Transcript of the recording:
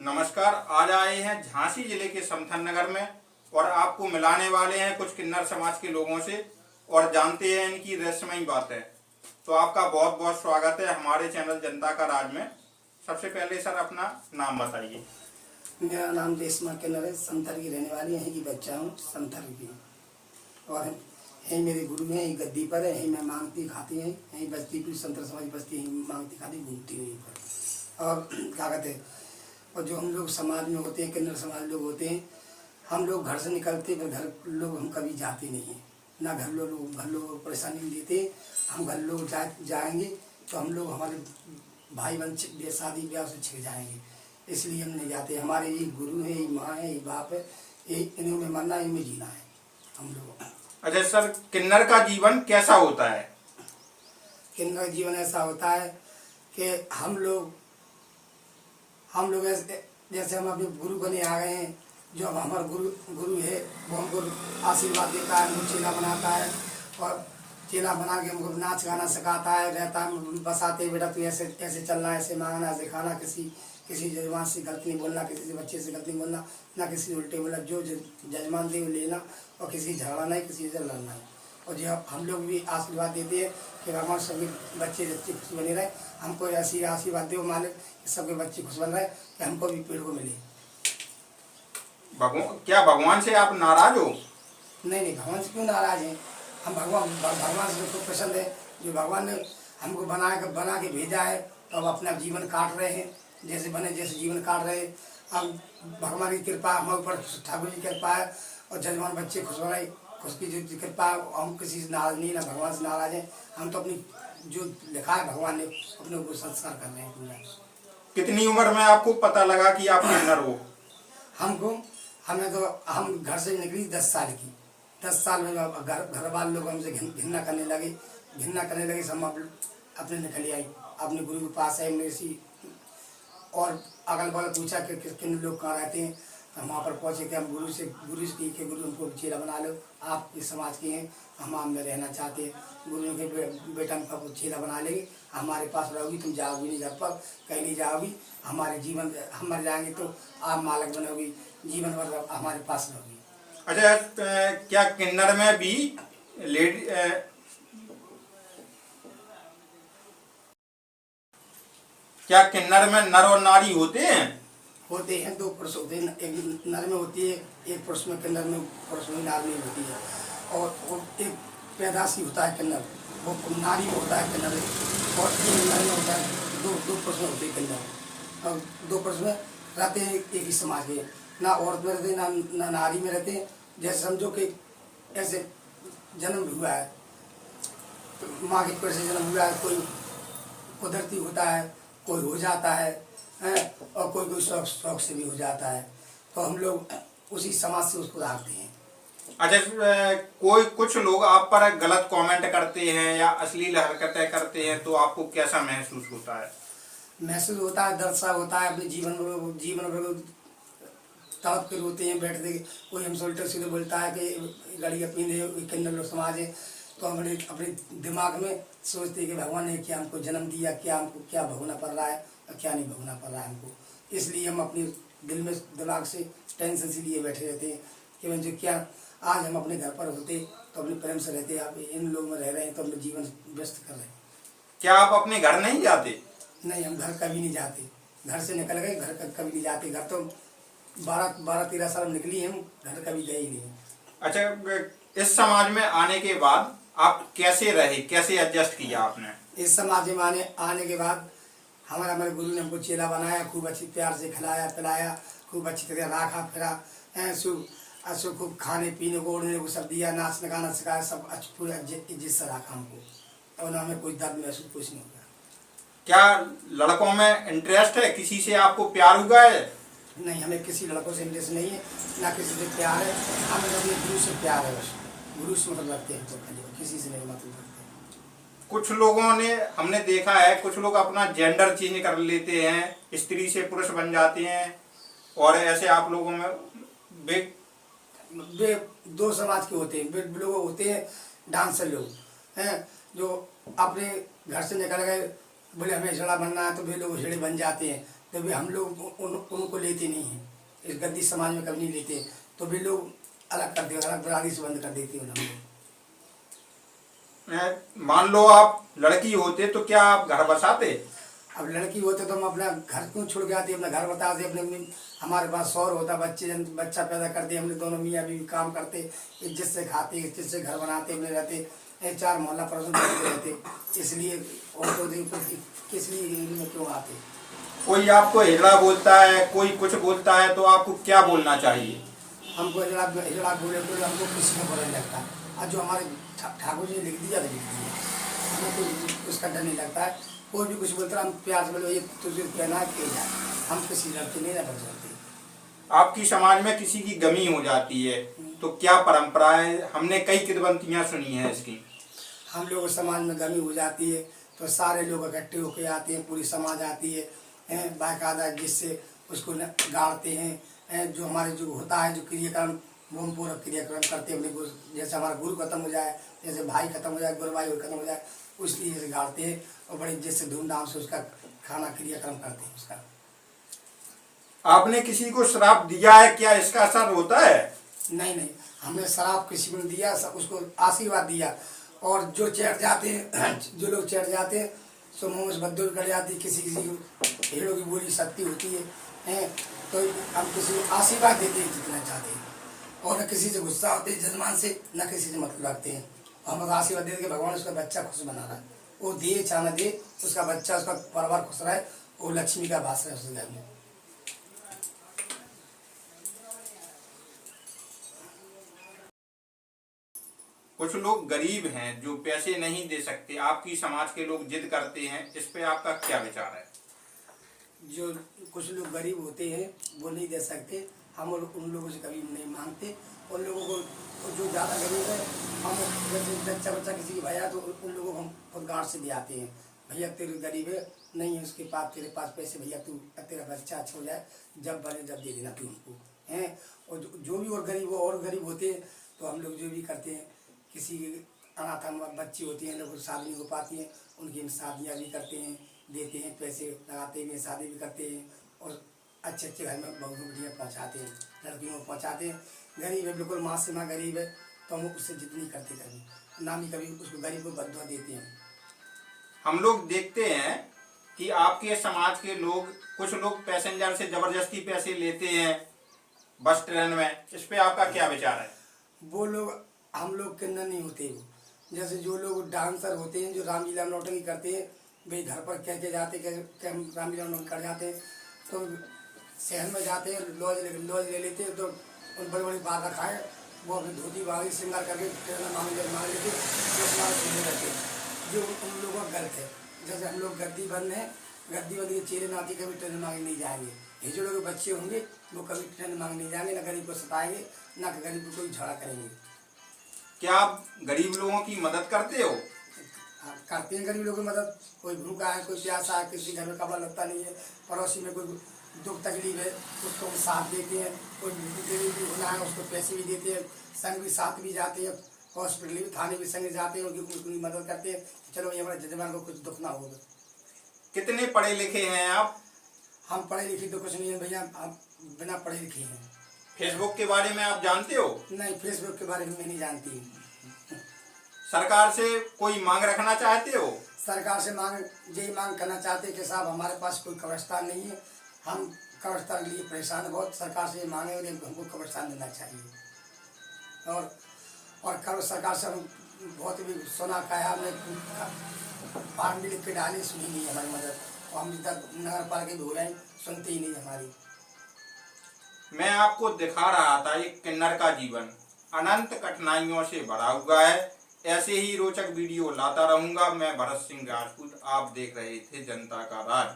नमस्कार। आज आए हैं झांसी जिले के समथन नगर में और आपको मिलाने वाले हैं कुछ किन्नर समाज के लोगों से और जानते हैं इनकी रहस्यमयी बातें। तो आपका बहुत बहुत स्वागत है हमारे चैनल जनता का राज में। सबसे पहले सर अपना नाम बताइए। मेरा नाम रेशमा किन्नर है, समथर की रहने वाली, यहीं की बच्चा हूँ, समथर की। और यहीं मेरे गुरु हैं, यहीं गद्दी पर है, यहीं मैं मांगती खाती हैं, यहीं बस्ती पूरी संतर समाज बस्ती, यहीं मांगती खाती घूमती हूँ यहीं पर। और क्या कहते हैं, और जो हम लोग समाज में होते हैं, किन्नर समाज लोग होते हैं, हम लोग घर से निकलते पर घर लोग हम कभी जाते नहीं हैं, ना घर लोग परेशानी नहीं देते। हम घर लोग जाएंगे तो हम लोग हमारे भाई बहन शादी ब्याह से छिड़ जाएंगे, इसलिए हम नहीं जाते। हमारे ये गुरु है, ये माँ है, ये बाप है, ये इन्हीं में मरना, इनमें जीना है हम लोग। अच्छा सर, किन्नर का जीवन कैसा होता है? किन्नर जीवन ऐसा होता है कि हम लोग ऐसे जैसे हम अपने गुरु बने आ गए हैं। जो अब हमारा गुरु है वो हमको आशीर्वाद देता है, हमको चेला बनाता है और चेला बना के हमको नाच गाना सिखाता है, रहता है बसाते, बेटा तू ऐसे ऐसे चलना, ऐसे मांगना, ऐसे खाना, किसी जजमान से गलती नहीं बोलना, किसी से बच्चे से गलती नहीं बोलना, ना किसी से उल्टे बोलना, जो जजमान दे वो लेना और किसी से झगड़ा नहीं, किसी से लड़ना है। और जो हम लोग भी आशीर्वाद देते हैं कि भगवान सभी बच्चे खुश बने रहे, हमको ऐसी आशीर्वाद दे मालिक कि सबके बच्चे खुश बन रहे, कि हमको भी पेड़ को मिले। क्या भगवान से आप नाराज हो? नहीं, भगवान से क्यों नाराज हैं? हम भगवान से तो पसंद है। जो भगवान ने हमको बना के भेजा है, तो अब अपना जीवन काट रहे हैं, जैसे जीवन काट रहे हैं। अब भगवान की कृपा हमारे ऊपर, ठाकुर जी की कृपा है और जजमान बच्चे खुश हो रहे, खुश की जो कृपा, हम किसी से नाराज नहीं, ना भगवान से नाराज हैं। हम तो अपनी जो लिखा है भगवान ने अपने ऊपर संस्कार कर रहे हैं पूरा। कितनी उम्र में आपको पता लगा कि आप किन्नर हो? हम घर से निकली 10 साल की। 10 साल में घर वाले लोग हमसे घृणा करने लगे। हम अपने निकल आई, अपने गुरु के पास आई मेरी सी। और अगल बगल पूछा कि किन लोग कहाँ रहते हैं, हम वहाँ पर पहुँचे कि हम गुरु से कि गुरु हमको चेला बना लो, आप इस समाज के हैं, हम में रहना चाहते हैं। गुरु ने के बेटा हमको चेला बना लेंगे, हमारे पास रहोगी, तुम जाओगी नहीं घर पर, कहीं नहीं जाओगी, हमारे जीवन हम मर जाएंगे तो आप मालिक बनोगी, जीवन भर हमारे पास रहोगी। अच्छा, क्या किन्नर में भी लेडी क्या किन्नर में नर और नारी होते हैं? होते हैं, 2 पुरुष होते हैं, एक नर में होती है, एक पुरुष में, किन्नर में पुरुष में, नारी में होती है। और एक पैदाशी होता है किन्नर, वो नारी में होता है किन्नर, और एक नर में होता है। दो पुरुष में होते हैं किन्नर, और 2 पुरुष में रहते हैं एक ही समाज के, ना औरत में रहते हैं, ना नारी में रहते हैं। जैसे समझो कि ऐसे जन्म हुआ है, माँ के पेट से जन्म हुआ है, कोई कुदरती होता है, कोई हो जाता है, और कोई शौक से भी हो जाता है, तो हम लोग उसी समाज से उसको रखते हैं। अच्छा, कुछ लोग आप पर गलत कमेंट करते हैं या अश्लील हरकतें करते हैं तो आपको कैसा महसूस होता है? महसूस होता है, दर्द सा होता है, अपने जीवन भर तड़प के रोते हैं बैठते। कोई हमसे उल्टे सीधे बोलता है कि गड़िया पीने किन्नर लोग समाज है, तो हम अपने दिमाग में सोचते हैं कि भगवान ने क्या हमको जन्म दिया, क्या हमको क्या भोगना पड़ रहा है और क्या नहीं भोगना पड़ रहा है हमको। इसलिए हम अपने दिल में दिमाग से टेंशन से लिए बैठे रहते हैं कि जो क्या आज हम अपने घर पर होते तो अपने प्रेम से रहते, आप इन लोगों में रह रहे हैं तो अपने जीवन व्यस्त कर रहे हैं। क्या आप अपने घर नहीं जाते? नहीं, हम घर कभी नहीं जाते, घर से निकल गए, घर कभी नहीं जाते। घर तो 12-13 साल निकली, हम घर कभी गए ही नहीं। अच्छा, इस समाज में आने के बाद आप कैसे रहे, कैसे एडजस्ट किया आपने? इस समाज में आने के बाद हमारे गुरु ने हमको चेला बनाया, खूब अच्छी प्यार से खिलाया पिलाया, खूब अच्छी तरह राखा फिरा, खूब खाने पीने को ओढ़ने को सब दिया, नाचने गाना सिखाया, सब अच्छी पूरा इज्जत से रखा हमको, और हमें कोई दर्द महसूस कुछ नहीं हुआ। क्या लड़कों में इंटरेस्ट है? किसी से आपको प्यार हुआ है? नहीं, हमें किसी लड़कों से इंटरेस्ट नहीं है, ना किसी से प्यार है। हमें अपने गुरु से प्यार है, बस गुरु से मतलब रखते हैं, तो किसी से नहीं मतलब रखते। कुछ लोगों ने हमने देखा है, कुछ लोग अपना जेंडर चेंज कर लेते हैं, स्त्री से पुरुष बन जाते हैं, और ऐसे आप लोगों में वे 2 समाज के होते हैं। वे लोग होते हैं डांसर लोग हैं, जो अपने घर से निकल गए, बोले हमें हिजड़ा बनना है, तो वे लोग हिजड़े बन जाते हैं। तो भी हम लोग उनको लेते नहीं हैं, इस गद्दी समाज में कभी नहीं लेते, तो भी लोग अलग कर देते, अलग बरादरी से बंद कर देते हैं हम लोग। मान लो आप लड़की होते तो क्या आप घर बसाते? अब लड़की होते तो हम अपना घर क्यों छोड़ के आते, अपना घर बताते, अपने हमारे पास शौहर होता, बच्चा पैदा करते, हमने दोनों मियाँ बीवी काम करते, इज्जत से खाते, इज्जत से घर बनाते, अपने रहते, 4 मोहल्ला पड़ोस में रहते, इसलिए औरतों किस लिए इनमें क्यों आते। कोई आपको हिजड़ा बोलता है, कोई कुछ बोलता है, तो आपको क्या बोलना चाहिए? हमको हिजड़ा बोले तो हमको किसी को बुरा नहीं लगता, और जो हमारे ठाकुर जी ने लिख दिया तो लिख दिया, हमें कोई उसका डर नहीं लगता है। कोई भी कुछ बोलता है हम प्यार से बोले ये तुझे कहना है कह जाए, हम किसी लड़के नहीं ना बच जाते। आपकी समाज में किसी की गमी हो जाती है तो क्या परंपरा है? हमने कई किंवदंतियां सुनी हैं इसकी। हम लोग समाज में गमी हो जाती है तो सारे लोग इकट्ठे होकर आते हैं, पूरी समाज आती है बाकायदा, जिससे उसको गाड़ते हैं। जो हमारे जो होता है जो क्रियाक्रम वो हम पूरा क्रियाक्रम करते हैं अपने, जैसे हमारा गुरु खत्म हो जाए, जैसे भाई खत्म हो जाए, गुरु भाई खत्म हो जाए, उस लिए से गाड़ते हैं और बड़े इज्जत से धूमधाम से उसका खाना क्रियाक्रम करते हैं उसका। आपने किसी को श्राप दिया है, क्या इसका असर होता है? नहीं, हमने शराब किसी को दिया, उसको आशीर्वाद दिया, और जो चढ़ जाते हैं जो लोग चढ़ जाते हैं सो मुँह से बददुल कर जाती है, किसी की भेड़ों की बोली शक्ति होती है, तो हम किसी को आशीर्वाद देते हैं जितना चाहते हैं, और न किसी से गुस्सा होते हैं जजमान से, न किसी से मतलब रखते हैं, हम आशीर्वाद देते कि भगवान उसका बच्चा खुश बना रहा है, वो दे चाहे न दे, उसका बच्चा उसका परिवार खुश रहे, वो लक्ष्मी का वास रहे उस घर में। कुछ लोग गरीब हैं जो पैसे नहीं दे सकते, आपकी समाज के लोग जिद करते हैं, इस पे आपका क्या विचार है? जो कुछ लोग गरीब होते हैं वो नहीं दे सकते, हम उन लोगों से कभी नहीं मांगते, उन लोगों को जो ज़्यादा गरीब है हम जैसे बच्चा किसी की भैया तो उन लोगों को हम खुद गाँव से दे आते हैं, भैया तेरे गरीब है नहीं है उसके पास, तेरे पास पैसे, भैया तू तेरा बच्चा अच्छा हो जाए जब बने जब दे देना तू उनको हैं। और जो भी और गरीब होते हैं तो हम लोग जो भी करते हैं, किसी अनाथ बच्ची होती हैं लोग शादी नहीं हो पाती हैं, उनकी हम शादियाँ भी करते हैं, देते हैं, पैसे लगाते हैं, शादी भी करते हैं, और अच्छे घर में बहू बेटियाँ पहुँचाते हैं, लड़कियों को पहुँचाते हैं। गरीब है बिल्कुल माँ से माँ गरीब है तो हम उससे जिद नहीं करते, कभी ना ही कभी उसको गरीब को बददुआ देते हैं। हम लोग देखते हैं कि आपके समाज के लोग, कुछ लोग पैसेंजर से जबरदस्ती पैसे लेते हैं बस ट्रेन में, इस पे आपका क्या विचार है? वो लोग हम लोग के अंदर नहीं होते, वो जैसे जो लोग डांसर होते हैं जो रामलीला नौटंकी करते हैं, भाई घर पर कह के जाते कि हम रामलीला नौटंकी कर जाते हैं, तो शहर में जाते हैं लॉज ले लेते हैं, तो उन बड़ी बड़ी बात रखाएँ वो अपनी धोती बागी श्रृंगार करके ट्रेन मांग लेते रहते हैं, जो उन लोगों का गलत है। जैसे हम लोग गद्दी बंद हैं, गद्दी बंद के चेहरे नाती कभी ट्रेन मांगने नहीं जाएंगे, हिजड़ों के बच्चे होंगे वो कभी ट्रेन मांगने नहीं जाएंगे, ना गरीब को सताएंगे ना गरीब को कोई झगड़ा करेंगे। क्या आप गरीब लोगों की मदद करते हो? करते हैं गरीब लोगों की मदद, कोई भूखा है, कोई प्यासा है, किसी घर में कपड़ा लगता नहीं है, पड़ोसी में कोई दुख तकलीफ है उसको हम साथ देते हैं, कोई गरीब भी होना है उसको पैसे भी देते हैं, संग भी साथ भी जाते हैं, हॉस्पिटल भी थाने भी संग जाते हैं, उनकी मदद करते हैं, चलो ये हमारे जजमान को कुछ दुख ना होगा। कितने पढ़े लिखे हैं आप? हम पढ़े लिखे तो कुछ नहीं है भैया, हम बिना पढ़े लिखे हैं। फेसबुक के बारे में आप जानते हो? नहीं, फेसबुक के बारे में मैं नहीं जानती। सरकार से कोई मांग रखना चाहते हो? सरकार से यही मांग करना चाहते हैं कि साहब हमारे पास कोई कब्रिस्तान नहीं है, हम कब्रिस्तान के लिए परेशान बहुत, सरकार से ये मांगे हमको कब्रिस्तान देना चाहिए। और सरकार से हम बहुत भी सुना कहा, हमने फार्म भी लिख के डाली, सुनी नहीं हमारी मदद, और हम तक नगर पालिका भी हो रहे हैं सुनते ही नहीं हमारी। मैं आपको दिखा रहा था एक किन्नर का जीवन अनंत कठिनाइयों से भरा हुआ है। ऐसे ही रोचक वीडियो लाता रहूंगा। मैं भरत सिंह राजपूत, आप देख रहे थे जनता का राज।